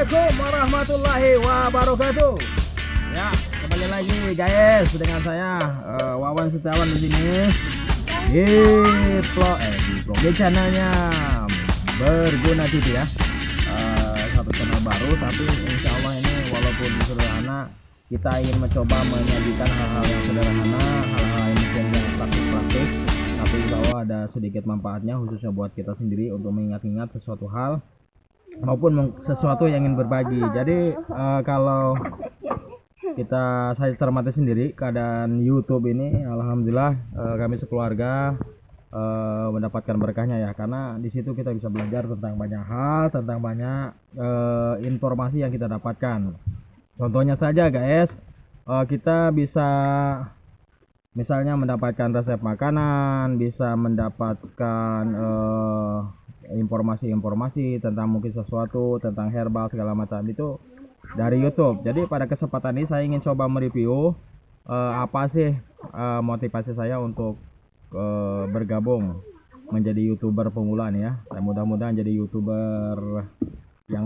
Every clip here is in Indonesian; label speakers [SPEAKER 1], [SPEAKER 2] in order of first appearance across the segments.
[SPEAKER 1] Assalamualaikum warahmatullahi wabarakatuh. Ya, kembali lagi guys dengan saya Wawan Setiawan di sini di vlog di channelnya Berguna TV ya. Satu channel baru, tapi insya Allah ini walaupun sederhana, kita ingin mencoba menyajikan hal-hal yang sederhana, hal-hal yang praktis, tapi insya Allah ada sedikit manfaatnya khususnya buat kita sendiri untuk mengingat-ingat sesuatu hal maupun sesuatu yang ingin berbagi. Jadi kalau saya cermati sendiri keadaan YouTube ini, alhamdulillah kami sekeluarga mendapatkan berkahnya ya, karena di situ kita bisa belajar tentang banyak hal, tentang banyak informasi yang kita dapatkan. Contohnya saja guys, kita bisa misalnya mendapatkan resep makanan, bisa mendapatkan informasi-informasi tentang mungkin sesuatu tentang herbal segala macam itu dari YouTube. Jadi pada kesempatan ini saya ingin coba mereview apa sih motivasi saya untuk bergabung menjadi YouTuber pemula nih ya. Dan mudah-mudahan jadi YouTuber yang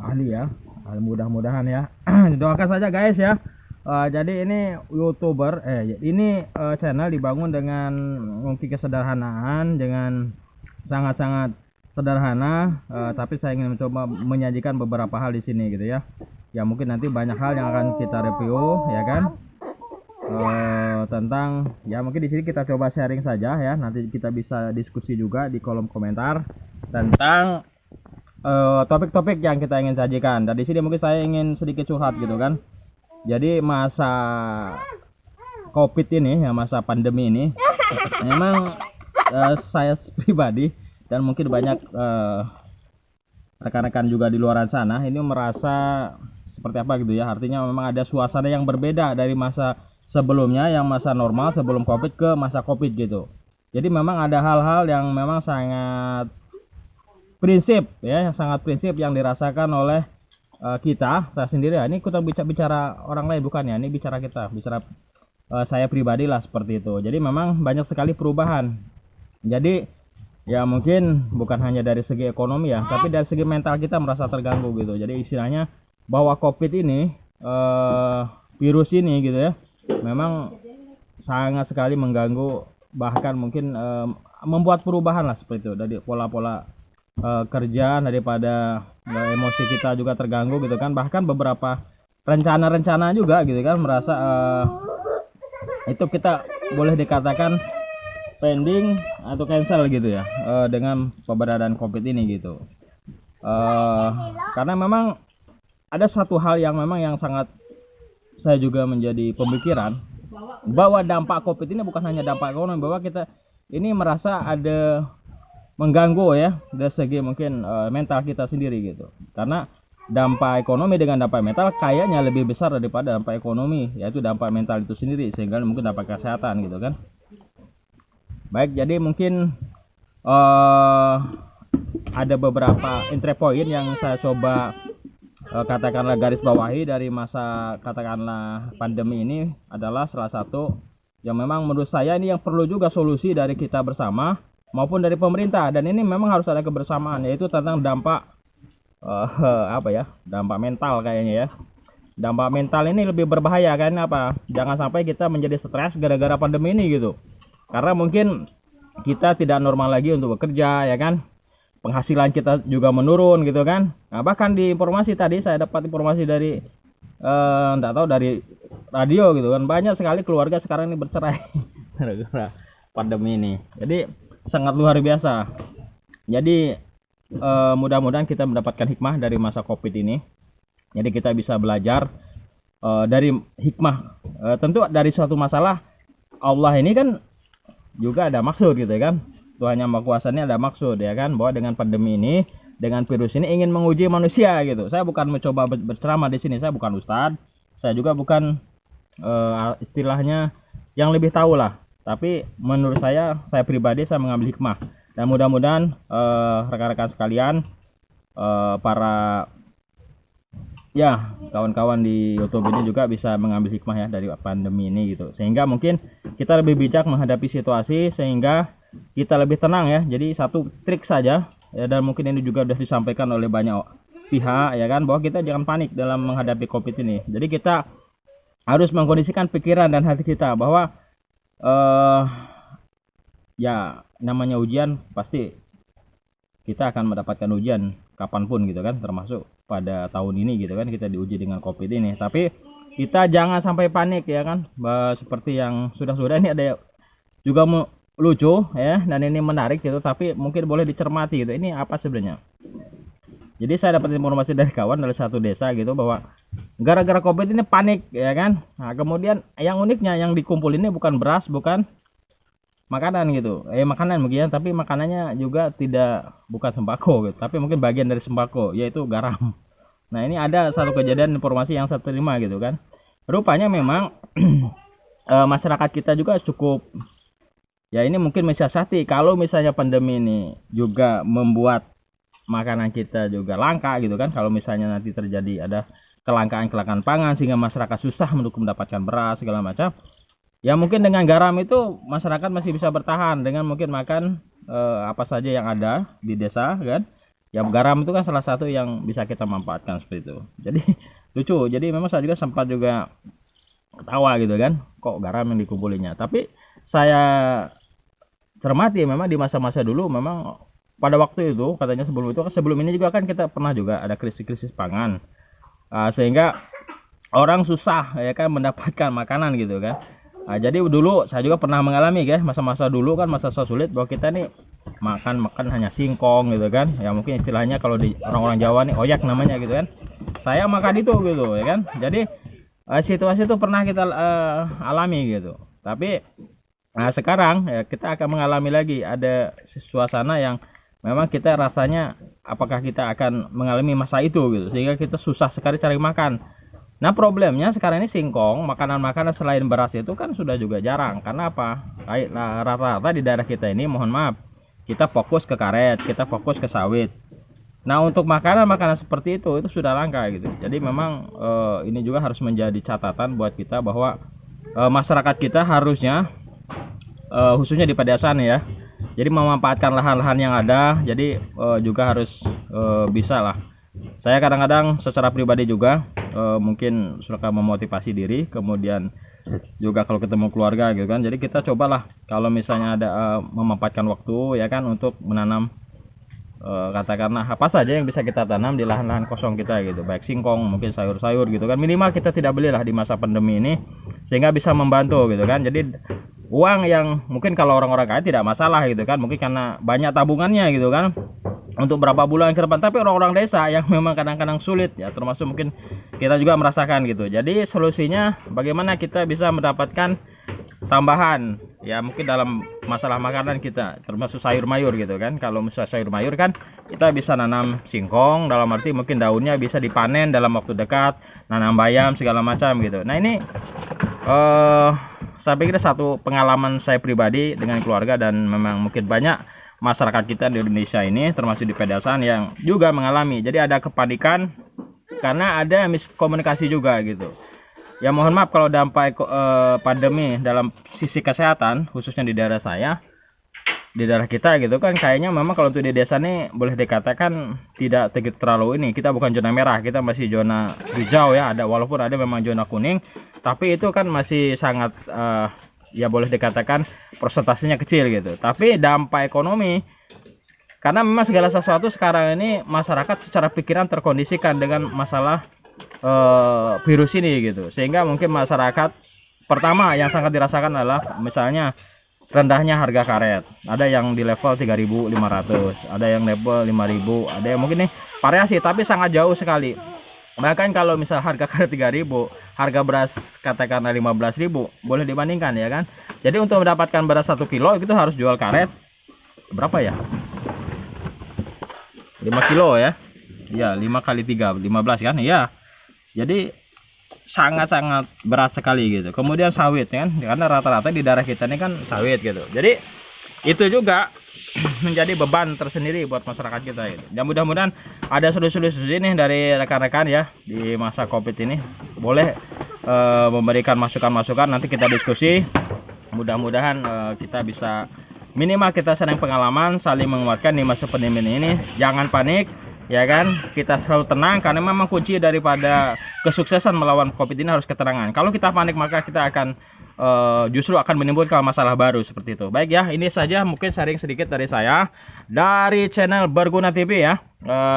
[SPEAKER 1] ahli ya. Mudah-mudahan ya. Doakan saja guys ya. Jadi ini YouTuber ini channel dibangun dengan mungkin kesederhanaan, dengan sangat-sangat sederhana, tapi saya ingin mencoba menyajikan beberapa hal di sini gitu ya. Ya mungkin nanti banyak hal yang akan kita review ya kan, tentang ya mungkin di sini kita coba sharing saja ya. Nanti kita bisa diskusi juga di kolom komentar tentang topik-topik yang kita ingin sajikan. Dan di sini mungkin saya ingin sedikit curhat gitu kan. Jadi masa COVID ini ya, masa pandemi ini memang saya pribadi dan mungkin banyak rekan-rekan juga di luar sana ini merasa seperti apa gitu ya. Artinya memang ada suasana yang berbeda dari masa sebelumnya, yang masa normal sebelum COVID ke masa COVID gitu. Jadi memang ada hal-hal yang memang sangat prinsip ya, yang sangat prinsip yang dirasakan oleh saya sendiri ya. Ini kita bicara orang lain bukan ya, ini bicara kita, bicara saya pribadi lah seperti itu. Jadi memang banyak sekali perubahan. Jadi ya mungkin bukan hanya dari segi ekonomi ya, tapi dari segi mental kita merasa terganggu gitu. Jadi istilahnya bahwa COVID ini, virus ini gitu ya, memang sangat sekali mengganggu, bahkan mungkin membuat perubahan lah seperti itu. Dari pola-pola kerja, daripada emosi kita juga terganggu gitu kan. Bahkan beberapa rencana-rencana juga gitu kan, merasa itu kita boleh dikatakan pending atau cancel gitu ya, dengan keberadaan COVID ini gitu. Karena memang ada satu hal yang memang yang sangat saya juga menjadi pemikiran, bahwa dampak COVID ini bukan hanya dampak ekonomi, bahwa kita ini merasa ada mengganggu ya dari segi mungkin mental kita sendiri gitu. Karena dampak ekonomi dengan dampak mental kayaknya lebih besar daripada dampak ekonomi, yaitu dampak mental itu sendiri, sehingga mungkin dampak kesehatan gitu kan. Baik, jadi mungkin ada beberapa entry point yang saya coba katakanlah garis bawahi dari masa katakanlah pandemi ini, adalah salah satu yang memang menurut saya ini yang perlu juga solusi dari kita bersama maupun dari pemerintah. Dan ini memang harus ada kebersamaan, yaitu tentang dampak dampak mental kayaknya ya. Dampak mental ini lebih berbahaya kan, apa? Jangan sampai kita menjadi stres gara-gara pandemi ini gitu. Karena mungkin kita tidak normal lagi untuk bekerja ya kan, penghasilan kita juga menurun gitu kan. Nah, bahkan di informasi tadi saya dapat informasi dari enggak tahu dari radio gitu kan, banyak sekali keluarga sekarang ini bercerai gara-gara pandemi ini. Jadi sangat luar biasa. Jadi mudah-mudahan kita mendapatkan hikmah dari masa COVID ini. Jadi kita bisa belajar dari hikmah. Tentu dari suatu masalah Allah ini kan juga ada maksud gitu kan. Tuhan Yang Maha Kuasa ini ada maksud ya kan, bahwa dengan pandemi ini, dengan virus ini ingin menguji manusia gitu. Saya bukan mencoba berceramah di sini, saya bukan ustadz, saya juga bukan istilahnya yang lebih tahu lah. Tapi menurut saya pribadi saya mengambil hikmah. Dan mudah-mudahan rekan-rekan sekalian, para ya kawan-kawan di YouTube ini juga bisa mengambil hikmah ya dari pandemi ini gitu. Sehingga mungkin kita lebih bijak menghadapi situasi, sehingga kita lebih tenang ya. Jadi satu trik saja ya, dan mungkin ini juga sudah disampaikan oleh banyak pihak ya kan, bahwa kita jangan panik dalam menghadapi COVID ini. Jadi kita harus mengkondisikan pikiran dan hati kita bahwa ya namanya ujian, pasti kita akan mendapatkan ujian kapanpun gitu kan, termasuk pada tahun ini gitu kan, kita diuji dengan COVID ini. Tapi kita jangan sampai panik ya kan. Seperti yang sudah-sudah ini ada juga lucu ya, dan ini menarik gitu, tapi mungkin boleh dicermati gitu. Ini apa sebenarnya? Jadi saya dapat informasi dari kawan dari satu desa gitu, bahwa gara-gara COVID ini panik ya kan. Nah, kemudian yang uniknya yang dikumpul ini bukan beras, bukan makanan gitu. Makanan mungkin, tapi makanannya juga bukan sembako gitu, tapi mungkin bagian dari sembako, yaitu garam. Nah, ini ada satu kejadian informasi yang saya terima gitu kan. Rupanya memang masyarakat kita juga cukup, ya ini mungkin mensiasati kalau misalnya pandemi ini juga membuat makanan kita juga langka gitu kan. Kalau misalnya nanti terjadi ada kelangkaan pangan sehingga masyarakat susah untuk mendapatkan beras segala macam, ya mungkin dengan garam itu masyarakat masih bisa bertahan dengan mungkin makan apa saja yang ada di desa kan. Ya garam itu kan salah satu yang bisa kita manfaatkan seperti itu. Jadi lucu. Jadi memang saya juga sempat juga ketawa gitu kan, kok garam yang dikumpulinya. Tapi saya cermati memang di masa-masa dulu memang pada waktu itu katanya sebelum ini juga kan kita pernah juga ada krisis pangan, sehingga orang susah ya kan mendapatkan makanan gitu kan. Jadi dulu saya juga pernah mengalami ya, masa-masa dulu kan masa sulit, bahwa kita nih makan hanya singkong gitu kan, ya mungkin istilahnya kalau di orang-orang Jawa nih oyak namanya gitu kan. Saya makan itu gitu ya kan. Jadi situasi itu pernah kita alami gitu. Tapi sekarang ya kita akan mengalami lagi ada suasana yang memang kita rasanya apakah kita akan mengalami masa itu gitu, sehingga kita susah sekali cari makan. Nah, problemnya sekarang ini singkong, makanan-makanan selain beras itu kan sudah juga jarang. Karena apa? Rata-rata di daerah kita ini, mohon maaf, kita fokus ke karet, kita fokus ke sawit. Nah, untuk makanan-makanan seperti itu sudah langka gitu. Jadi memang ini juga harus menjadi catatan buat kita bahwa masyarakat kita harusnya khususnya di pedesaan ya, jadi memanfaatkan lahan-lahan yang ada. Jadi juga harus bisa lah. Saya kadang-kadang secara pribadi juga mungkin suka memotivasi diri, kemudian juga kalau ketemu keluarga gitu kan. Jadi kita cobalah kalau misalnya ada memanfaatkan waktu ya kan untuk menanam katakanlah apa saja yang bisa kita tanam di lahan-lahan kosong kita gitu, baik singkong, mungkin sayur-sayur gitu kan. Minimal kita tidak belilah di masa pandemi ini, sehingga bisa membantu gitu kan. Jadi uang yang mungkin kalau orang-orang kaya tidak masalah gitu kan, mungkin karena banyak tabungannya gitu kan untuk berapa bulan ke depan. Tapi orang-orang desa yang memang kadang-kadang sulit ya, termasuk mungkin kita juga merasakan gitu. Jadi solusinya bagaimana kita bisa mendapatkan tambahan ya, mungkin dalam masalah makanan kita, termasuk sayur mayur gitu kan. Kalau misalnya sayur mayur kan kita bisa nanam singkong, dalam arti mungkin daunnya bisa dipanen dalam waktu dekat, nanam bayam segala macam gitu. Nah, ini saya pikir satu pengalaman saya pribadi dengan keluarga, dan memang mungkin banyak masyarakat kita di Indonesia ini termasuk di pedesaan yang juga mengalami. Jadi ada kepanikan karena ada miskomunikasi juga gitu. Ya mohon maaf kalau dampak pandemi dalam sisi kesehatan, khususnya di daerah saya, di daerah kita gitu kan, kayaknya memang kalau untuk di desa nih boleh dikatakan tidak terlalu ini. Kita bukan zona merah, kita masih zona hijau ya. Ada, walaupun ada memang zona kuning, tapi itu kan masih sangat ya boleh dikatakan persentasenya kecil gitu. Tapi dampak ekonomi, karena memang segala sesuatu sekarang ini masyarakat secara pikiran terkondisikan dengan masalah virus ini gitu, sehingga mungkin masyarakat pertama yang sangat dirasakan adalah misalnya rendahnya harga karet. Ada yang di level 3.500, ada yang level 5.000, ada yang mungkin nih variasi tapi sangat jauh sekali. Bahkan kalau misal harga karet 3.000, harga beras katakanlah 15.000, boleh dibandingkan ya kan. Jadi untuk mendapatkan beras 1 kilo itu harus jual karet berapa ya? 5 kilo ya. Ya, 5 kali 3, 15 kan? Iya. Jadi sangat-sangat berat sekali gitu. Kemudian sawit kan, karena rata-rata di daerah kita ini kan sawit gitu. Jadi itu juga menjadi beban tersendiri buat masyarakat kita gitu. Dan mudah-mudahan ada solusi-solusi nih dari rekan-rekan ya di masa Covid ini. Boleh memberikan masukan-masukan, nanti kita diskusi. Mudah-mudahan kita bisa minimal kita saling pengalaman, saling menguatkan di masa pandemi ini. Jangan panik. ya kan, kita selalu tenang, karena memang kunci daripada kesuksesan melawan COVID ini harus ketenangan. Kalau kita panik maka kita akan justru akan menimbulkan masalah baru seperti itu. Baik ya, ini saja mungkin sharing sedikit dari saya dari channel Berguna TV ya.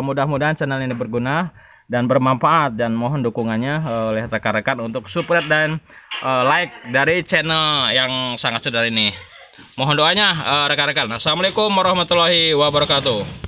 [SPEAKER 1] Mudah-mudahan channel ini berguna dan bermanfaat, dan mohon dukungannya oleh rekan-rekan untuk support dan like dari channel yang sangat sederhana ini. Mohon doanya rekan-rekan. Assalamualaikum warahmatullahi wabarakatuh.